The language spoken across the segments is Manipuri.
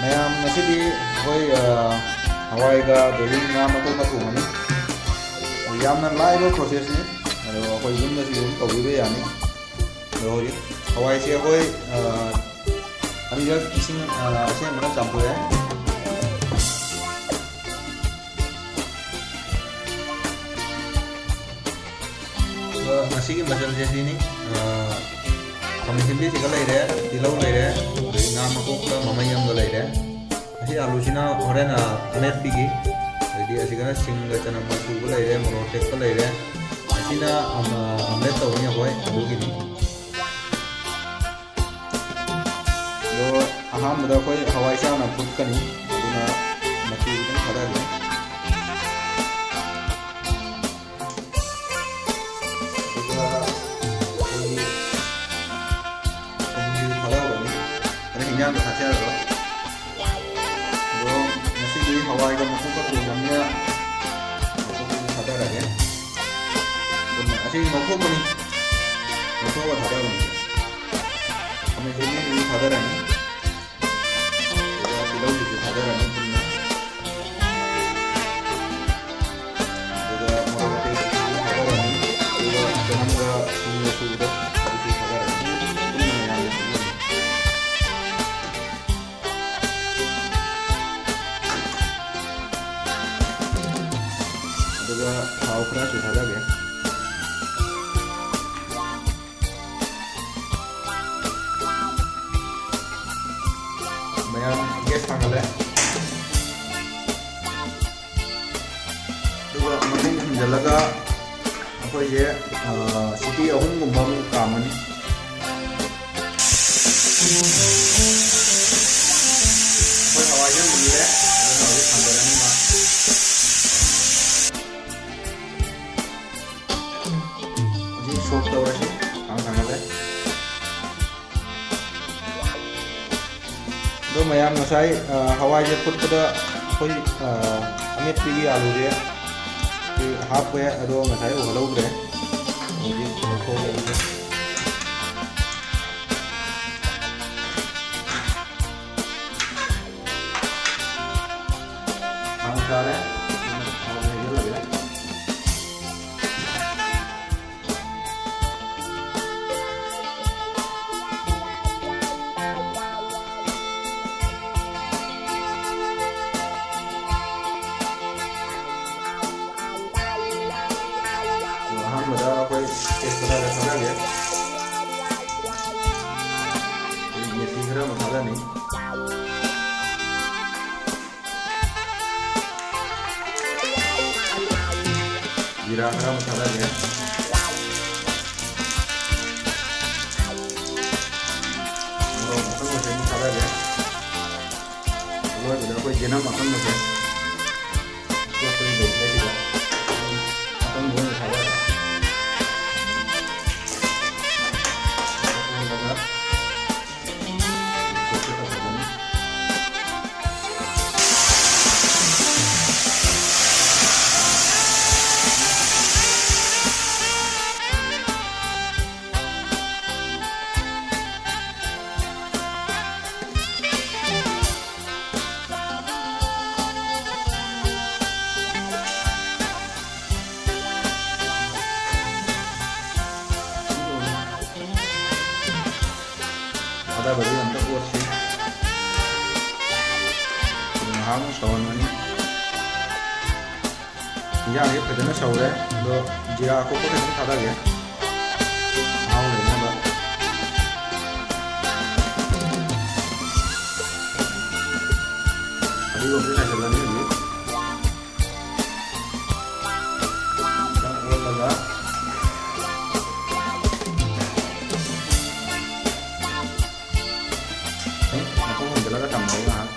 ꯃꯌꯥꯝ ꯉꯁꯤꯗꯤ ꯑꯩꯈꯣꯏ ꯍꯋꯥꯏꯒ ꯑꯗꯒꯤ ꯉꯥ ꯃꯇꯣꯟꯒ ꯊꯣꯡꯉꯅꯤ. ꯌꯥꯝꯅ ꯂꯥꯏꯕ ꯄ꯭ꯔꯣꯁꯦꯁꯅꯤ. ꯑꯗꯣ ꯑꯩꯈꯣꯏ ꯌꯨꯝꯗꯁꯨ ꯑꯗꯨꯝ ꯇꯧꯕꯤꯕ ꯌꯥꯅꯤ. ꯑꯗꯣ ꯍꯧꯖꯤꯛ ꯍꯋꯥꯏꯁꯦ ꯑꯩꯈꯣꯏ ꯑꯅꯤꯔꯛ ꯏꯁꯤꯡ ꯑꯁꯦꯡꯕꯅ ꯆꯥꯝꯊꯣꯛꯑꯦ. ꯉꯁꯤꯒꯤ ꯃꯆꯜꯁꯦ ꯁꯤꯅꯤ. ꯈꯥꯃꯦꯟ ꯑꯁꯤꯟꯕꯤꯁꯤꯒ ꯂꯩꯔꯦ, ꯇꯤꯜꯍꯧ ꯂꯩꯔꯦ, ꯑꯗꯒꯤ ꯉꯥ ꯃꯀꯣꯛꯀ ꯃꯃꯩ ꯑꯃꯒ ꯂꯩꯔꯦ. ꯑꯁꯤ ꯑꯂꯨꯁꯤꯅ ꯍꯣꯔꯦꯟ ꯑꯃꯦꯠꯄꯤꯒꯤ. ꯑꯗꯩꯗꯤ ꯑꯁꯤꯒꯅ ꯁꯤꯡꯒ ꯆꯅꯝ ꯁꯨꯕ ꯂꯩꯔꯦ, ꯃꯣꯔꯣꯛ ꯑꯇꯦꯛꯄ ꯂꯩꯔꯦ. ꯑꯁꯤꯅ ꯑꯃꯦꯠ ꯇꯧꯅꯤ ꯑꯩꯈꯣꯏ ꯑꯗꯨꯒꯤꯅꯤ. ꯑꯗꯣ ꯑꯍꯥꯟꯕꯗ ꯑꯩꯈꯣꯏ ꯍꯋꯥꯏ ꯆꯥꯅ ꯐꯨꯠꯀꯅꯤ. ꯑꯗꯨꯅ ꯃꯆꯨ ꯈꯤꯇꯪ ꯊꯥꯗꯒꯦ. ꯏꯟꯖꯥꯡꯗ ꯊꯥꯛꯆꯔꯔꯣꯏ. ꯑꯗꯣ ꯉꯁꯤꯗꯤ ꯍꯋꯥꯏꯒ ꯃꯀꯣꯛꯀ ꯊꯣꯡꯕꯅꯤꯅ ꯃꯀꯣꯛꯁꯤꯁꯨ ꯊꯥꯗꯔꯒꯦ. ꯑꯁꯤ ꯉꯧꯊꯣꯛꯄꯅꯤ. ꯉꯧꯊꯣꯛꯑꯒ ꯊꯥꯗꯕꯅꯤ. ꯈꯥꯃꯦꯟ ꯑꯁꯤꯟꯕꯤꯁꯤꯁꯨ ꯊꯥꯗꯔꯅꯤ. ꯑꯗꯨꯒ ꯇꯤꯜꯍꯧꯁꯤꯁꯨ ꯊꯥꯗꯔꯅꯤ ꯄꯨꯟꯅ. ꯑꯗꯨꯒ ꯃꯣꯔꯣꯛ ꯑꯇꯦꯛꯄꯁꯤꯁꯨ ꯊꯥꯗꯔꯅꯤ. ꯑꯗꯨꯒ ꯆꯅꯝꯒ ꯁꯤꯡꯒ ꯁꯨꯕꯗꯣ ꯑꯗꯨꯁꯨ ꯊꯥꯗꯔꯅꯤ. ꯄꯨꯟꯅ ꯃꯌꯥꯝꯅ ꯁꯨꯒꯅꯤ. ꯑꯗꯨꯒ ꯊꯥꯎ ꯈꯔꯁꯨ ꯊꯥꯗꯒꯦ. ꯃꯌꯥꯝ ꯒꯦꯁ ꯊꯥꯡꯒꯠꯂꯦ. ꯑꯗꯨꯒ ꯃꯈꯨꯝ ꯈꯨꯝꯖꯤꯜꯂꯒ ꯑꯩꯈꯣꯏꯁꯦ ꯁꯤꯇꯤ 3ꯒꯨꯝꯕ ꯑꯃꯨꯛ ꯀꯥꯝꯃꯅꯤ. ꯑꯩꯈꯣꯏ ꯍꯋꯥꯏꯁꯦ ꯃꯨꯜꯂꯦ. ꯑꯗꯨꯅ ꯍꯧꯖꯤꯛ ꯊꯥꯡꯊꯔꯅꯤ ꯃꯥ. ꯁꯣꯛ ꯇꯧꯔꯁꯤ. ꯊꯥꯡꯒꯠꯂꯦ. ꯑꯗꯣ ꯃꯌꯥꯝ ꯉꯁꯥꯏ ꯍꯋꯥꯏꯁꯦ ꯐꯨꯠꯄꯗ ꯑꯩꯈꯣই ꯑꯃꯦꯠꯄꯤꯒꯤ ꯑꯂꯨꯁꯦ ꯍꯥꯞꯄꯦ. ꯑꯗꯣ ꯉꯁꯥꯏ ꯎꯍꯜꯍꯧꯗ꯭ꯔꯦ. ꯍꯧꯖꯤꯛ ꯂꯧꯊꯣꯛꯑꯒ ꯊꯥꯎ ꯁꯥꯔꯦ. ꯊꯥꯎ ꯍꯩꯖꯤꯜꯂꯒꯦ. ꯑꯍꯥꯟꯕꯗ ꯑꯩꯈꯣꯏ ꯇꯦꯖꯄꯇꯥꯗ ꯊꯥꯗꯒꯦ. ꯃꯦꯊꯤ ꯈꯔ ꯑꯃ ꯊꯥꯗꯅꯤ. ꯖꯤꯔꯥ ꯈꯔ ꯑꯃ ꯊꯥꯗꯒꯦ. ꯃꯣꯔꯣꯛ ꯑꯀꯪꯕꯁꯦ ꯑꯃꯨꯛ ꯊꯥꯗꯒꯦ. ꯑꯔꯣꯏꯕꯗ ꯑꯩꯈꯣꯏ ꯌꯦꯅꯝ ꯑꯀꯪꯕꯁꯦ ꯑꯇꯣꯞꯄꯗꯤ ꯂꯩꯇ꯭ꯔꯦ ꯁꯤꯗ. ꯑꯀꯪꯕ ꯑꯣꯏꯅ ꯊꯥꯗꯒꯦ. ꯊꯥꯗꯕꯗꯤ ꯑꯝꯇ ꯑꯣꯠꯁꯤ. ꯉꯥꯏꯍꯥꯛ ꯑꯃꯨꯛ ꯁꯧꯍꯟꯒꯅꯤ. ꯏꯟꯖꯥꯡꯁꯦ ꯐꯖꯅ ꯁꯧꯔꯦ. ꯑꯗꯣ ꯖꯤꯔꯥ ꯑꯀꯨꯞꯄ ꯈꯤꯇꯪ ꯊꯥꯗꯒꯦ. ꯃꯍꯥꯎ ꯂꯩꯅꯕ. ꯐꯗꯤꯒꯣꯝꯁꯦ ꯆꯥꯏꯁꯤꯜꯂꯅꯤ ꯍꯧꯖꯤꯛ. ꯈꯤꯇꯪ ꯑꯣꯠꯂꯒ ꯃꯈꯨꯝ ꯈꯨꯝꯖꯤꯜꯂꯒ ꯊꯝꯃꯒ ꯉꯥꯏꯍꯥꯛ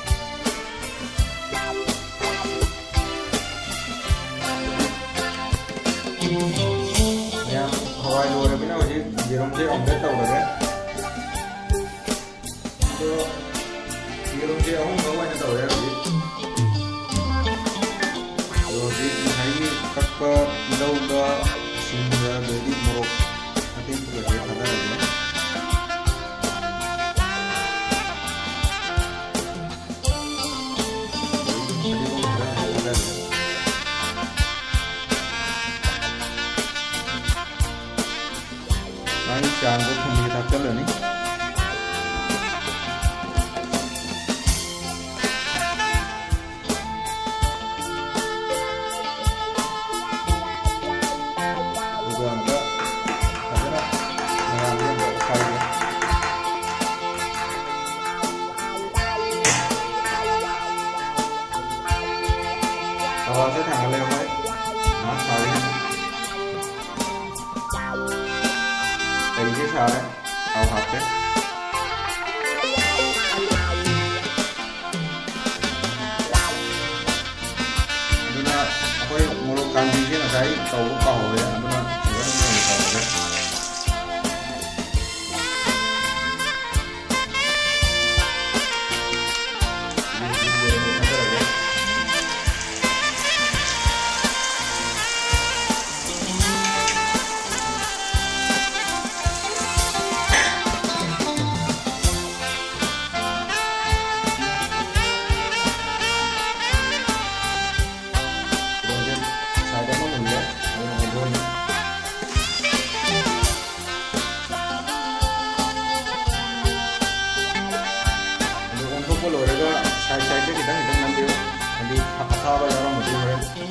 ꯌꯦꯔꯨꯝꯁꯦ ꯑꯣꯝꯂꯦꯠ ꯇꯧꯔꯒꯦ ꯑꯗꯣ ꯌꯦꯔꯨꯝꯁꯦ ꯑꯍꯨꯝꯈꯛ ꯑꯣꯏꯅ ꯇꯧꯔꯦ ꯍꯧꯖꯤꯛ ꯑꯗꯣ ꯍꯧꯖꯤꯛ ꯉꯁꯥꯏꯒꯤ ꯀꯛꯄ ꯇꯤꯜꯍꯧꯒ ꯁꯤꯡꯒ ꯑꯗꯒꯤ ꯃꯣꯔꯣꯛ ꯑꯇꯦꯛꯄꯒꯁꯦ ꯊꯥꯗꯔꯒꯦ ꯃꯥꯒꯤ ꯆꯥꯡꯗ ꯊꯨꯝꯁꯦ ꯊꯥꯛꯆꯜꯂꯅꯤ ꯑꯗꯨꯒ ꯑꯝꯇ ꯐꯖꯅ ꯃꯌꯥꯝꯁꯦ ꯑꯝꯇ ꯑꯣꯠꯈꯥꯏꯒꯦ ꯇꯋꯥꯁꯦ ꯊꯥꯡꯒꯠꯂꯦ ꯑꯩꯈꯣꯏ ꯉꯥꯏꯍꯥꯛ ꯁꯥꯔꯤ ꯀꯩꯁꯦ ꯁꯥꯔꯦ ꯊꯥꯎ ꯍꯥꯞꯄꯦ ꯑꯗꯨꯅ ꯑꯩꯈꯣꯏ ꯃꯣꯔꯣꯛ ꯀꯥꯡꯕꯤꯁꯦ ꯉꯁꯥꯏ ꯇꯧꯕ ꯀꯥꯎꯍꯧꯔꯦ ꯑꯗꯨꯅ ꯐꯖꯅ ꯑꯣꯏꯅ ꯇꯧꯔꯒꯦ ꯂꯣꯏꯔꯒ ꯁꯥꯏꯗ ꯈꯤꯇꯪ ꯅꯝꯕꯤꯌꯨ ꯍꯥꯏꯗꯤ ꯑꯊꯥꯕ ꯌꯥꯎꯔꯝꯃꯗꯤ ꯍꯣꯔꯦꯟ